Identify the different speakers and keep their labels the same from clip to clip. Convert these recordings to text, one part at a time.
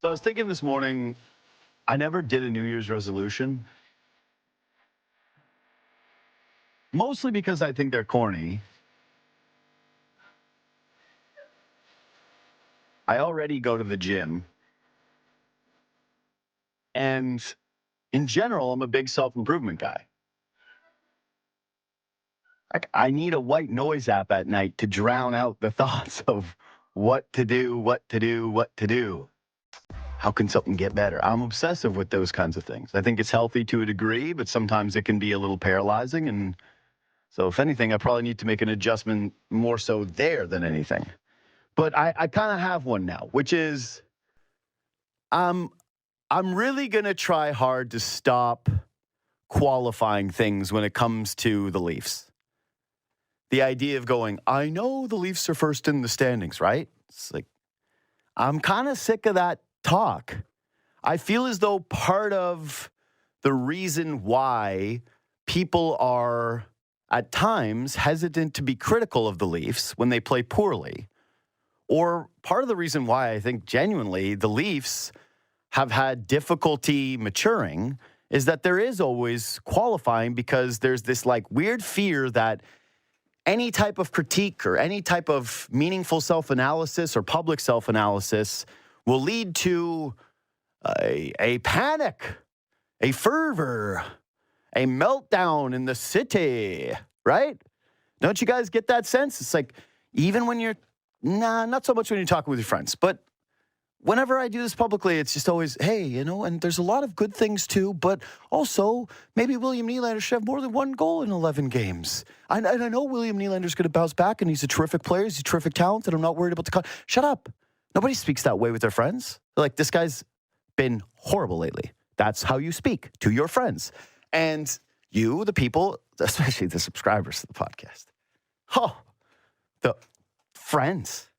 Speaker 1: So I was thinking this morning, I never did a New Year's resolution, mostly because I think they're corny. I already go to the gym, and in general, I'm a big self improvement guy. Like, I need a white noise app at night to drown out the thoughts of what to do, what to do, what to do. How can something get better? I'm obsessive with those kinds of things. I think it's healthy to a degree, but sometimes it can be a little paralyzing. And so, if anything, I probably need to make an adjustment more so there than anything. But I kind of have one now, which is I'm really gonna try hard to stop qualifying things when it comes to the Leafs. The idea of going, I know the Leafs are first in the standings, right? It's like I'm kind of sick of that talk. I feel as though part of the reason why people are at times hesitant to be critical of the Leafs when they play poorly, or part of the reason why I think genuinely the Leafs have had difficulty maturing is that there is always qualifying because there's this like weird fear that any type of critique or any type of meaningful self-analysis or public self-analysis will lead to a panic, a fervor, a meltdown in the city, right? Don't you guys get that sense? It's like, even when you're, not so much when you're talking with your friends, but whenever I do this publicly, it's just always, hey, and there's a lot of good things too, but also maybe William Nylander should have more than one goal in 11 games. I know William Nylander's going to bounce back, and he's a terrific player. He's a terrific talent, and I'm not worried about the Shut up. Nobody speaks that way with their friends. They're like, this guy's been horrible lately. That's how you speak to your friends. And you, the people, especially the subscribers to the podcast. Oh, the friends.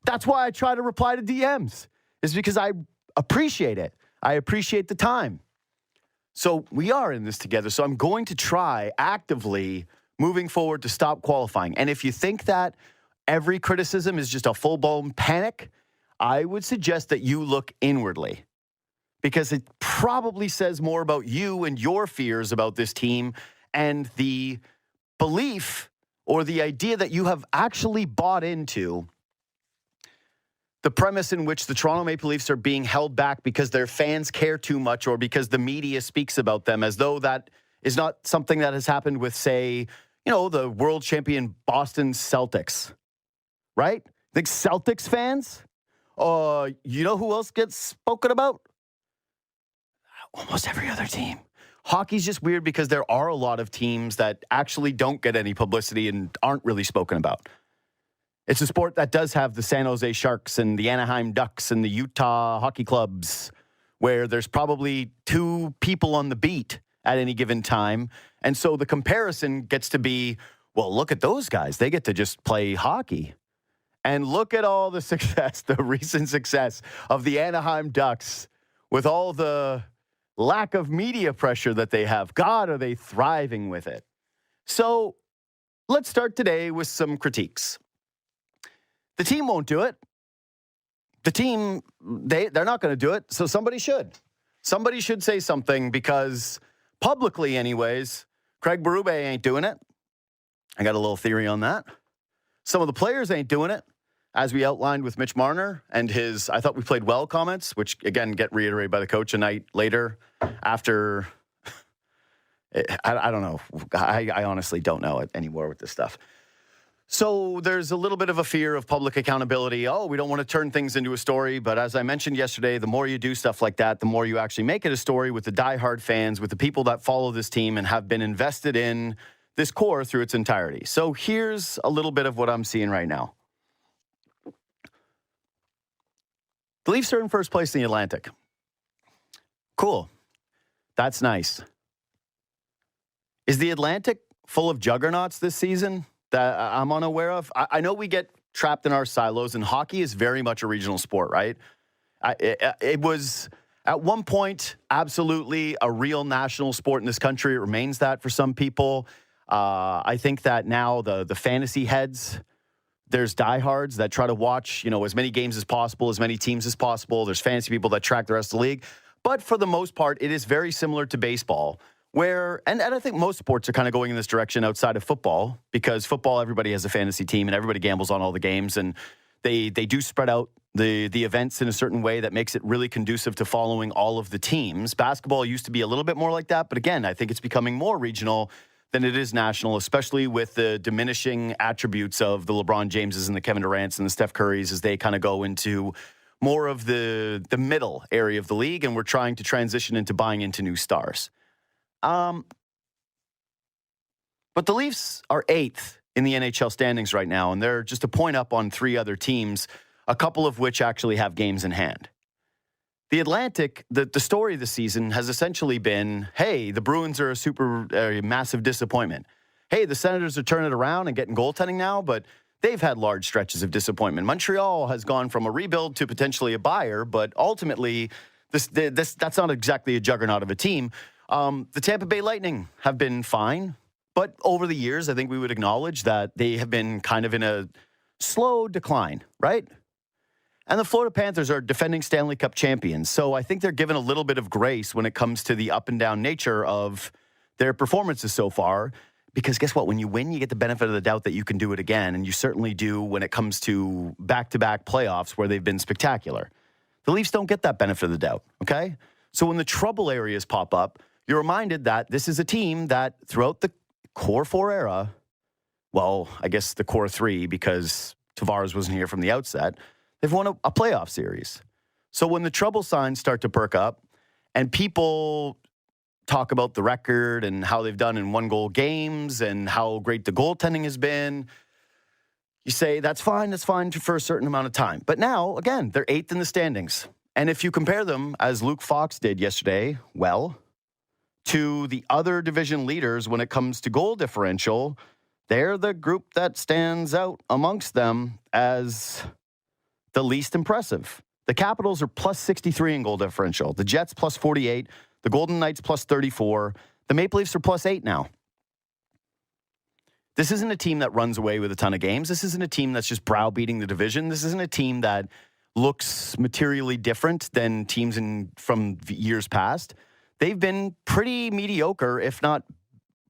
Speaker 1: That's why I try to reply to DMs, is because I appreciate it. I appreciate the time. So we are in this together. So I'm going to try actively moving forward to stop qualifying. And if you think that every criticism is just a full-blown panic, I would suggest that you look inwardly, because it probably says more about you and your fears about this team and the belief or the idea that you have actually bought into the premise in which the Toronto Maple Leafs are being held back because their fans care too much or because the media speaks about them, as though that is not something that has happened with, say, the world champion Boston Celtics, right? Think Celtics fans? You know who else gets spoken about? Almost every other team. Hockey's just weird because there are a lot of teams that actually don't get any publicity and aren't really spoken about. It's a sport that does have the San Jose Sharks and the Anaheim Ducks and the Utah hockey clubs, where there's probably two people on the beat at any given time. And so the comparison gets to be, well, look at those guys. They get to just play hockey. And look at all the success, the recent success of the Anaheim Ducks with all the lack of media pressure that they have. God, are they thriving with it? So let's start today with some critiques. The team won't do it. The team, they're not going to do it, so somebody should. Somebody should say something, because publicly anyways, Craig Berube ain't doing it. I got a little theory on that. Some of the players ain't doing it, as we outlined with Mitch Marner and his "I thought we played well" comments, which, again, get reiterated by the coach a night later after. I don't know. I honestly don't know it anymore with this stuff. So there's a little bit of a fear of public accountability. Oh, we don't want to turn things into a story. But as I mentioned yesterday, the more you do stuff like that, the more you actually make it a story with the diehard fans, with the people that follow this team and have been invested in this core through its entirety. So here's a little bit of what I'm seeing right now. The Leafs are in first place in the Atlantic. Cool. That's nice. Is the Atlantic full of juggernauts this season that I'm unaware of? I know we get trapped in our silos, and hockey is very much a regional sport, right? It was, at one point, absolutely a real national sport in this country. It remains that for some people. I think that now the fantasy heads, there's diehards that try to watch, as many games as possible, as many teams as possible. There's fantasy people that track the rest of the league. But for the most part, it is very similar to baseball, where, and I think most sports are kind of going in this direction outside of football, because football, everybody has a fantasy team and everybody gambles on all the games, and they do spread out the events in a certain way that makes it really conducive to following all of the teams. Basketball used to be a little bit more like that, but again, I think it's becoming more regional than it is national, especially with the diminishing attributes of the LeBron Jameses and the Kevin Durants and the Steph Currys as they kind of go into more of the middle area of the league, and we're trying to transition into buying into new stars. But the Leafs are 8th in the NHL standings right now, and they're just a point up on 3 other teams, a couple of which actually have games in hand. The Atlantic, the story of the season has essentially been, hey, the Bruins are a massive disappointment. Hey, the Senators are turning it around and getting goaltending now, but they've had large stretches of disappointment. Montreal has gone from a rebuild to potentially a buyer, but ultimately, that's not exactly a juggernaut of a team. The Tampa Bay Lightning have been fine, but over the years, I think we would acknowledge that they have been kind of in a slow decline, right? And the Florida Panthers are defending Stanley Cup champions, so I think they're given a little bit of grace when it comes to the up and down nature of their performances so far. Because guess what? When you win, you get the benefit of the doubt that you can do it again, and you certainly do when it comes to back-to-back playoffs where they've been spectacular. The Leafs don't get that benefit of the doubt, okay? So when the trouble areas pop up, you're reminded that this is a team that throughout the core 4 era, well, I guess the core 3 because Tavares wasn't here from the outset, they've won a playoff series. So when the trouble signs start to perk up and people talk about the record and how they've done in 1-goal games and how great the goaltending has been, you say, that's fine for a certain amount of time. But now, again, they're 8th in the standings. And if you compare them, as Luke Fox did yesterday, to the other division leaders when it comes to goal differential, they're the group that stands out amongst them as the least impressive. The Capitals are plus 63 in goal differential. The Jets plus 48. The Golden Knights plus 34. The Maple Leafs are plus 8 now. This isn't a team that runs away with a ton of games. This isn't a team that's just browbeating the division. This isn't a team that looks materially different than teams from years past. They've been pretty mediocre, if not,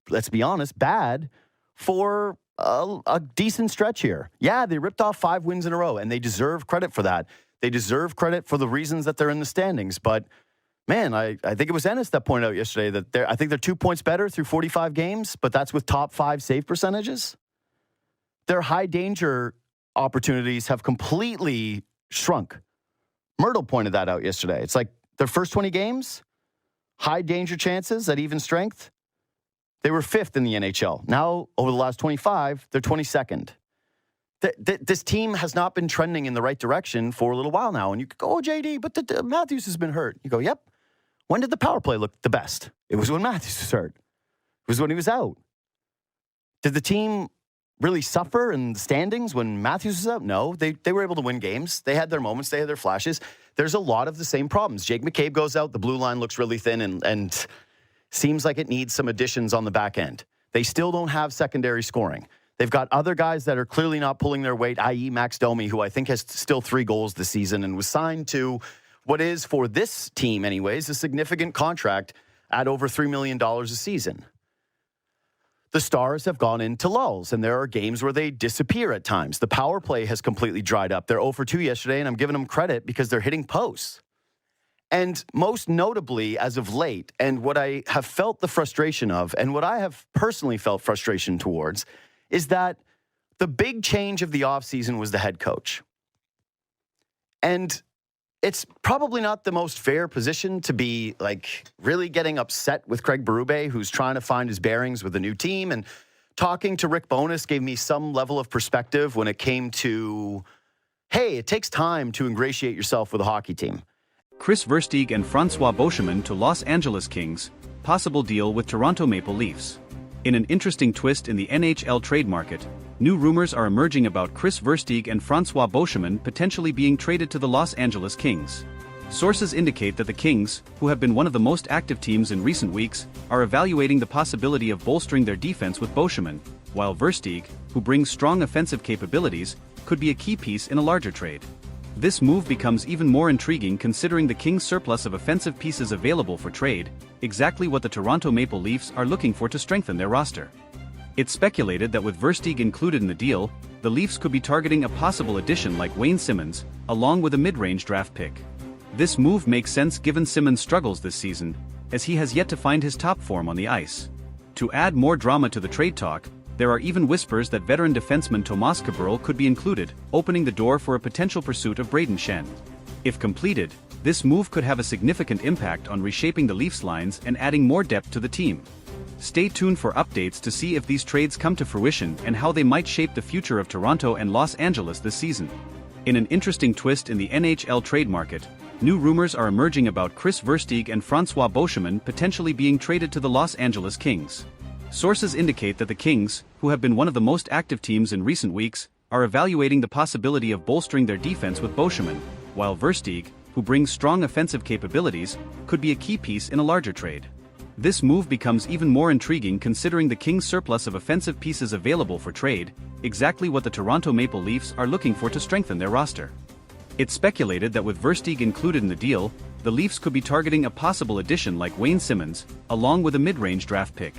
Speaker 1: let's be honest, bad for a decent stretch here. Yeah, they ripped off 5 wins in a row, and they deserve credit for that. They deserve credit for the reasons that they're in the standings. But, man, I think it was Ennis that pointed out yesterday that I think they're 2 points better through 45 games, but that's with top 5 save percentages. Their high-danger opportunities have completely shrunk. Myrtle pointed that out yesterday. It's like their first 20 games, high-danger chances at even strength, they were 5th in the NHL. Now, over the last 25, they're 22nd. This team has not been trending in the right direction for a little while now. And you could go, oh, JD, but Matthews has been hurt. You go, yep. When did the power play look the best? It was when Matthews was hurt. It was when he was out. Did the team really suffer in the standings when Matthews was out? No, they were able to win games. They had their moments. They had their flashes. There's a lot of the same problems. Jake McCabe goes out. The blue line looks really thin and seems like it needs some additions on the back end. They still don't have secondary scoring. They've got other guys that are clearly not pulling their weight, i.e. Max Domi, who I think has still 3 goals this season and was signed to what is, for this team anyways, a significant contract at over $3 million a season. The Stars have gone into lulls, and there are games where they disappear at times. The power play has completely dried up. They're 0 for 2 yesterday, and I'm giving them credit because they're hitting posts. And most notably, as of late, and what I have felt the frustration of, and what I have personally felt frustration towards, is that the big change of the offseason was the head coach. And it's probably not the most fair position to be, like, really getting upset with Craig Berube, who's trying to find his bearings with a new team. And talking to Rick Bowness gave me some level of perspective when it came to, hey, it takes time to ingratiate yourself with a hockey team.
Speaker 2: Chris Versteeg and Francois Beauchemin to Los Angeles Kings, possible deal with Toronto Maple Leafs. In an interesting twist in the NHL trade market, new rumors are emerging about Chris Versteeg and Francois Beauchemin potentially being traded to the Los Angeles Kings. Sources indicate that the Kings, who have been one of the most active teams in recent weeks, are evaluating the possibility of bolstering their defense with Beauchemin, while Versteeg, who brings strong offensive capabilities, could be a key piece in a larger trade. This move becomes even more intriguing considering the Kings' surplus of offensive pieces available for trade, exactly what the Toronto Maple Leafs are looking for to strengthen their roster. It's speculated that with Versteeg included in the deal, the Leafs could be targeting a possible addition like Wayne Simmonds, along with a mid-range draft pick. This move makes sense given Simmonds' struggles this season, as he has yet to find his top form on the ice. To add more drama to the trade talk, there are even whispers that veteran defenseman Tomas Kaberle could be included, opening the door for a potential pursuit of Brayden Schenn. If completed, this move could have a significant impact on reshaping the Leafs lines and adding more depth to the team. Stay tuned for updates to see if these trades come to fruition and how they might shape the future of Toronto and Los Angeles this season. In an interesting twist in the NHL trade market, new rumors are emerging about Kris Versteeg and Francois Beauchemin potentially being traded to the Los Angeles Kings. Sources indicate that the Kings, who have been one of the most active teams in recent weeks, are evaluating the possibility of bolstering their defense with Beauchemin, while Versteeg, who brings strong offensive capabilities, could be a key piece in a larger trade. This move becomes even more intriguing considering the Kings' surplus of offensive pieces available for trade, exactly what the Toronto Maple Leafs are looking for to strengthen their roster. It's speculated that with Versteeg included in the deal, the Leafs could be targeting a possible addition like Wayne Simmonds, along with a mid-range draft pick.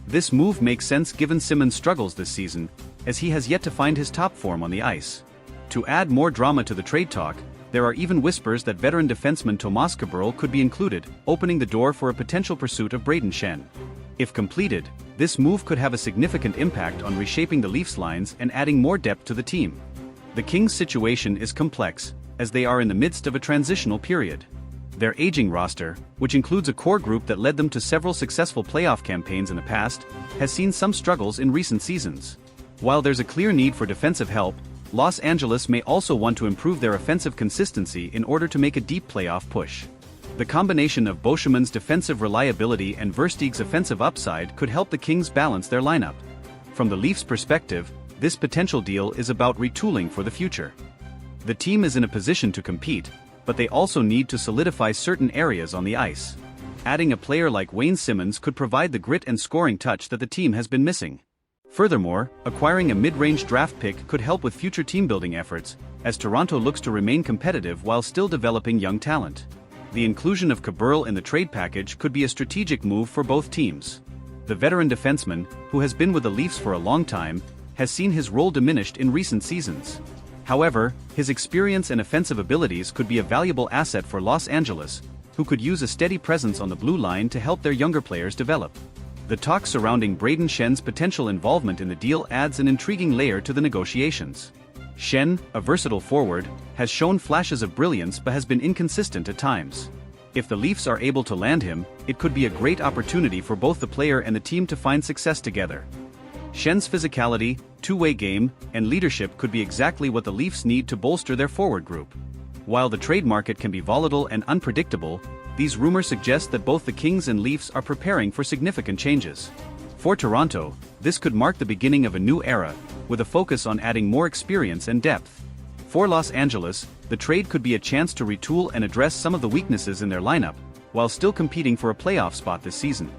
Speaker 2: This move makes sense given Simmonds' struggles this season, as he has yet to find his top form on the ice. To add more drama to the trade talk, there are even whispers that veteran defenseman Tomas Kaberle could be included, opening the door for a potential pursuit of Brayden Schenn. If completed, this move could have a significant impact on reshaping the Leafs lines and adding more depth to the team. The Kings' situation is complex, as they are in the midst of a transitional period. Their aging roster, which includes a core group that led them to several successful playoff campaigns in the past, has seen some struggles in recent seasons. While there's a clear need for defensive help, Los Angeles may also want to improve their offensive consistency in order to make a deep playoff push. The combination of Beauchemin's defensive reliability and Versteeg's offensive upside could help the Kings balance their lineup. From the Leafs' perspective, this potential deal is about retooling for the future. The team is in a position to compete, but they also need to solidify certain areas on the ice. Adding a player like Wayne Simmonds could provide the grit and scoring touch that the team has been missing. Furthermore, acquiring a mid-range draft pick could help with future team-building efforts, as Toronto looks to remain competitive while still developing young talent. The inclusion of Kaberle in the trade package could be a strategic move for both teams. The veteran defenseman, who has been with the Leafs for a long time, has seen his role diminished in recent seasons. However, his experience and offensive abilities could be a valuable asset for Los Angeles, who could use a steady presence on the blue line to help their younger players develop. The talk surrounding Brayden Schenn's potential involvement in the deal adds an intriguing layer to the negotiations. Schenn, a versatile forward, has shown flashes of brilliance but has been inconsistent at times. If the Leafs are able to land him, it could be a great opportunity for both the player and the team to find success together. Schenn's physicality, two-way game, and leadership could be exactly what the Leafs need to bolster their forward group. While the trade market can be volatile and unpredictable, these rumors suggest that both the Kings and Leafs are preparing for significant changes. For Toronto, this could mark the beginning of a new era, with a focus on adding more experience and depth. For Los Angeles, the trade could be a chance to retool and address some of the weaknesses in their lineup, while still competing for a playoff spot this season.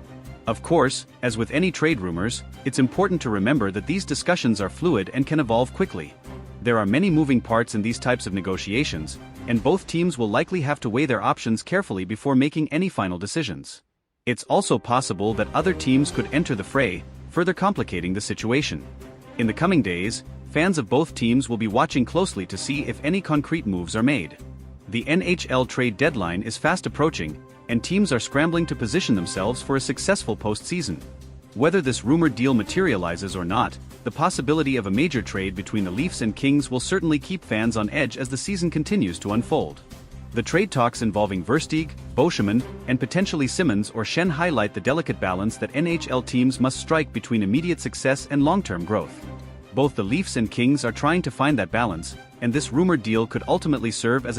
Speaker 2: Of course, as with any trade rumors, it's important to remember that these discussions are fluid and can evolve quickly. There are many moving parts in these types of negotiations, and both teams will likely have to weigh their options carefully before making any final decisions. It's also possible that other teams could enter the fray, further complicating the situation. In the coming days, fans of both teams will be watching closely to see if any concrete moves are made. The NHL trade deadline is fast approaching, and teams are scrambling to position themselves for a successful postseason. Whether this rumored deal materializes or not, the possibility of a major trade between the Leafs and Kings will certainly keep fans on edge as the season continues to unfold. The trade talks involving Versteeg, Beauchemin, and potentially Simmonds or Schenn highlight the delicate balance that NHL teams must strike between immediate success and long-term growth. Both the Leafs and Kings are trying to find that balance, and this rumored deal could ultimately serve as